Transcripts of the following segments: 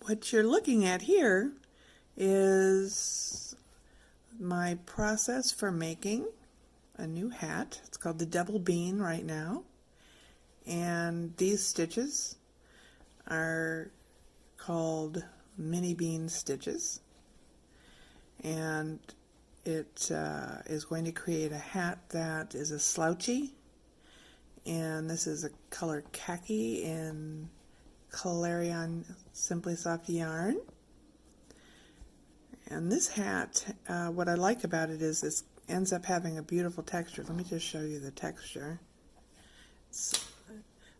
What you're looking at here is my process for making a new hat. It's called the double bean right now. And these stitches are called mini bean stitches. And it is going to create a hat that is a slouchy. And this is a color khaki in Clarion Simply Soft yarn. And this hat, what I like about it is this ends up having a beautiful texture. Let me just show you the texture.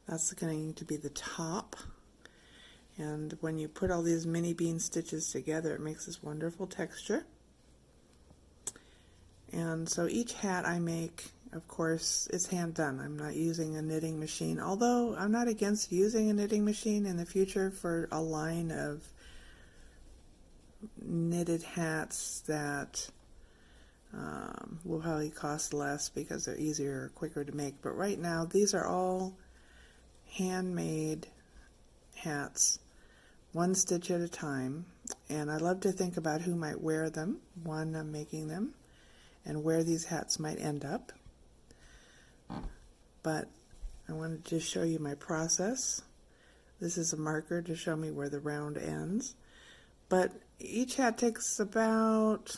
That's going to be the top. And when you put all these mini bean stitches together, it makes this wonderful texture. And so each hat I make, of course, it's hand done. I'm not using a knitting machine, although I'm not against using a knitting machine in the future for a line of knitted hats that will probably cost less because they're easier or quicker to make. But right now, these are all handmade hats, one stitch at a time. And I love to think about who might wear them, one, I'm making them, and where these hats might end up. But I wanted to show you my process. This is a marker to show me where the round ends. But each hat takes about,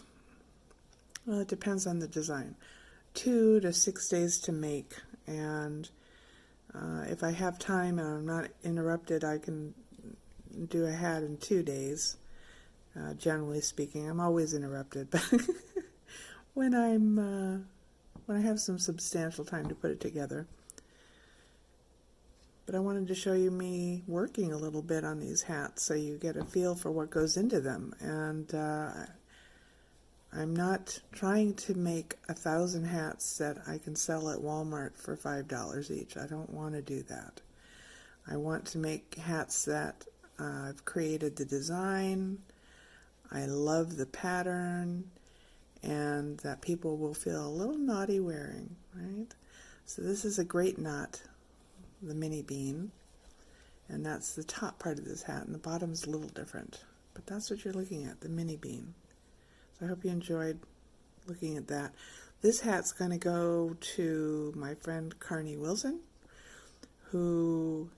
well, it depends on the design, 2 to 6 days to make. And if I have time and I'm not interrupted, I can do a hat in 2 days, generally speaking. I'm always interrupted, but when I have some substantial time to put it together. But I wanted to show you me working a little bit on these hats so you get a feel for what goes into them. And I'm not trying to make 1,000 hats that I can sell at Walmart for $5 each. I don't want to do that. I want to make hats that I've created the design, I love the pattern, and that people will feel a little naughty wearing, right? So this is a great knot, the mini bean, and that's the top part of this hat, and the bottom's a little different, but that's what you're looking at, the mini bean. So I hope you enjoyed looking at that. This hat's going to go to my friend Carney Wilson, who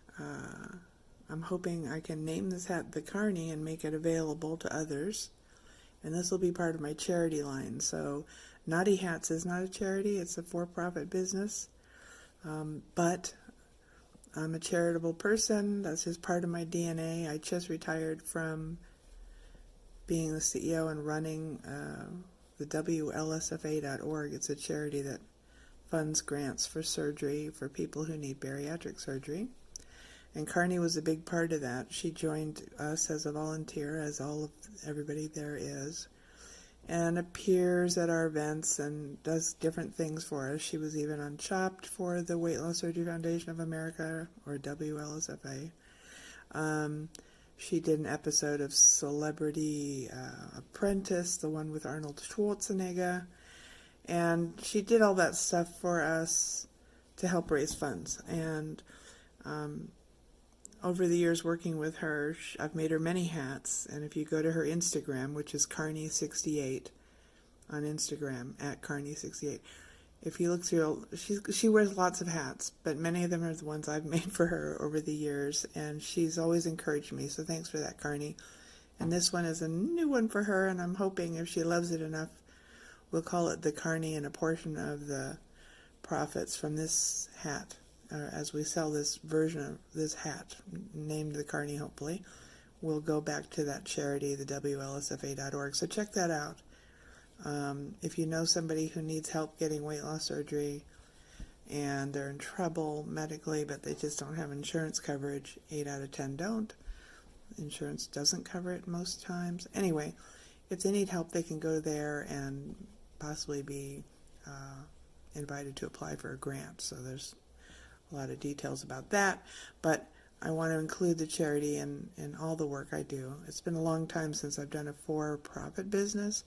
I'm hoping I can name this hat the Carney and make it available to others. And this will be part of my charity line. So Knottyhatz is not a charity, it's a for-profit business. But I'm a charitable person. That's just part of my DNA. I just retired from being the CEO and running the WLSFA.org. It's a charity that funds grants for surgery for people who need bariatric surgery. And Carney was a big part of that. She joined us as a volunteer, as everybody there is, and appears at our events and does different things for us. She was even on Chopped for the Weight Loss Surgery Foundation of America, or WLSFA. She did an episode of Celebrity Apprentice, the one with Arnold Schwarzenegger, and she did all that stuff for us to help raise funds. And over the years working with her, I've made her many hats, and if you go to her Instagram, which is Carney68 on Instagram, at Carney68, if you look through, she wears lots of hats, but many of them are the ones I've made for her over the years, and she's always encouraged me, so thanks for that, Carney. And this one is a new one for her, and I'm hoping if she loves it enough, we'll call it the Carney, and a portion of the profits from this hat, as we sell this version of this hat, named the Carney hopefully, will go back to that charity, the WLSFA.org. So check that out. If you know somebody who needs help getting weight loss surgery and they're in trouble medically, but they just don't have insurance coverage, 8 out of 10 don't. Insurance doesn't cover it most times. Anyway, if they need help, they can go there and possibly be invited to apply for a grant. So there's a lot of details about that, but I want to include the charity in all the work I do. It's been a long time since I've done a for-profit business,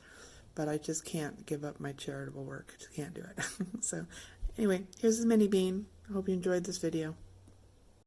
but I just can't give up my charitable work. I just can't do it. So anyway, here's the mini bean. I hope you enjoyed this video.